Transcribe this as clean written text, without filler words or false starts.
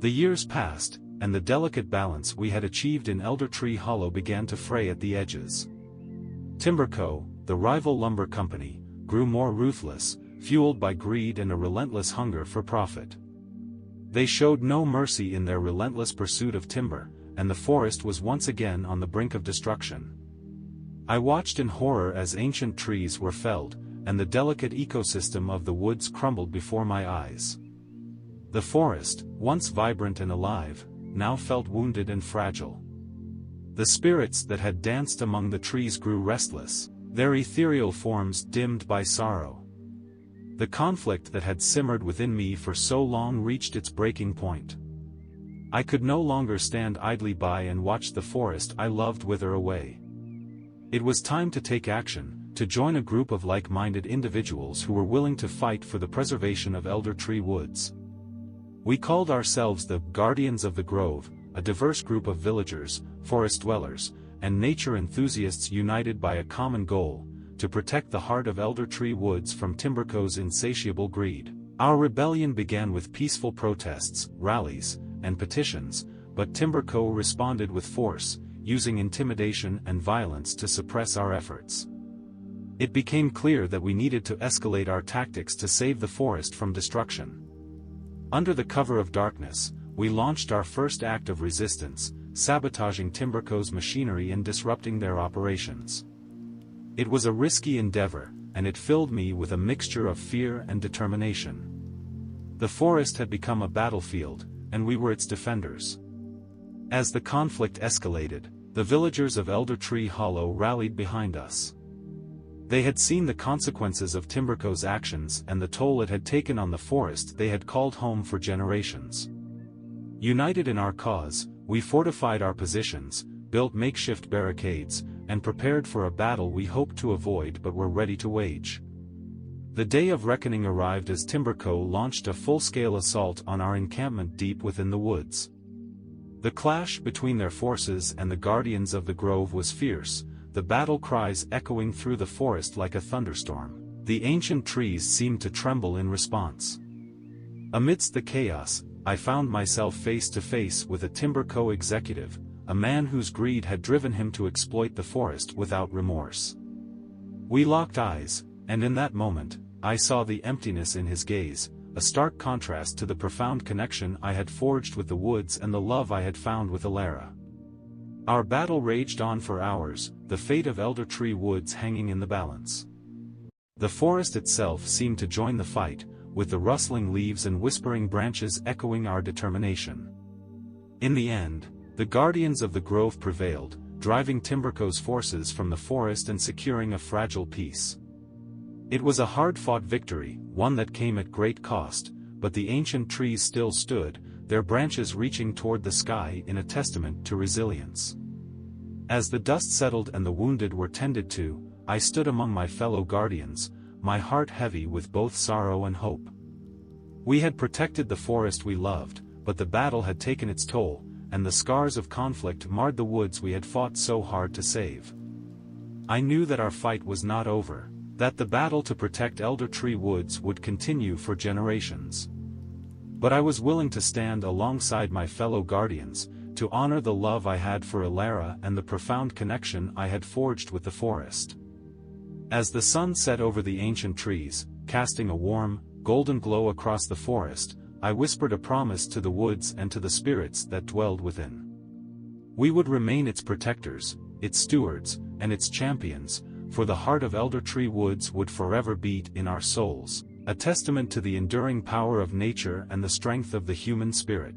The years passed, and the delicate balance we had achieved in Elder Tree Hollow began to fray at the edges. Timberco, the rival lumber company, grew more ruthless, fueled by greed and a relentless hunger for profit. They showed no mercy in their relentless pursuit of timber, and the forest was once again on the brink of destruction. I watched in horror as ancient trees were felled, and the delicate ecosystem of the woods crumbled before my eyes. The forest, once vibrant and alive, now felt wounded and fragile. The spirits that had danced among the trees grew restless, their ethereal forms dimmed by sorrow. The conflict that had simmered within me for so long reached its breaking point. I could no longer stand idly by and watch the forest I loved wither away. It was time to take action, to join a group of like-minded individuals who were willing to fight for the preservation of Elder Tree Woods. We called ourselves the Guardians of the Grove, a diverse group of villagers, forest dwellers, and nature enthusiasts united by a common goal: to protect the heart of Elder Tree Woods from Timberco's insatiable greed. Our rebellion began with peaceful protests, rallies, and petitions, but Timberco responded with force, using intimidation and violence to suppress our efforts. It became clear that we needed to escalate our tactics to save the forest from destruction. Under the cover of darkness, we launched our first act of resistance, sabotaging Timberco's machinery and disrupting their operations. It was a risky endeavor, and it filled me with a mixture of fear and determination. The forest had become a battlefield, and we were its defenders. As the conflict escalated, the villagers of Elder Tree Hollow rallied behind us. They had seen the consequences of Timberco's actions and the toll it had taken on the forest they had called home for generations. United in our cause, we fortified our positions, built makeshift barricades, and prepared for a battle we hoped to avoid but were ready to wage. The day of reckoning arrived as Timberco launched a full-scale assault on our encampment deep within the woods. The clash between their forces and the Guardians of the Grove was fierce, the battle cries echoing through the forest like a thunderstorm. The ancient trees seemed to tremble in response. Amidst the chaos, I found myself face to face with a Timberco executive, a man whose greed had driven him to exploit the forest without remorse. We locked eyes, and in that moment, I saw the emptiness in his gaze, a stark contrast to the profound connection I had forged with the woods and the love I had found with Alara. Our battle raged on for hours, the fate of Elder Tree Woods hanging in the balance. The forest itself seemed to join the fight, with the rustling leaves and whispering branches echoing our determination. In the end, the Guardians of the Grove prevailed, driving Timberco's forces from the forest and securing a fragile peace. It was a hard-fought victory, one that came at great cost, but the ancient trees still stood, their branches reaching toward the sky in a testament to resilience. As the dust settled and the wounded were tended to, I stood among my fellow guardians, my heart heavy with both sorrow and hope. We had protected the forest we loved, but the battle had taken its toll, and the scars of conflict marred the woods we had fought so hard to save. I knew that our fight was not over, that the battle to protect Elder Tree Woods would continue for generations. But I was willing to stand alongside my fellow guardians, to honor the love I had for Alara and the profound connection I had forged with the forest. As the sun set over the ancient trees, casting a warm, golden glow across the forest, I whispered a promise to the woods and to the spirits that dwelled within. We would remain its protectors, its stewards, and its champions, for the heart of Elder Tree Woods would forever beat in our souls, a testament to the enduring power of nature and the strength of the human spirit.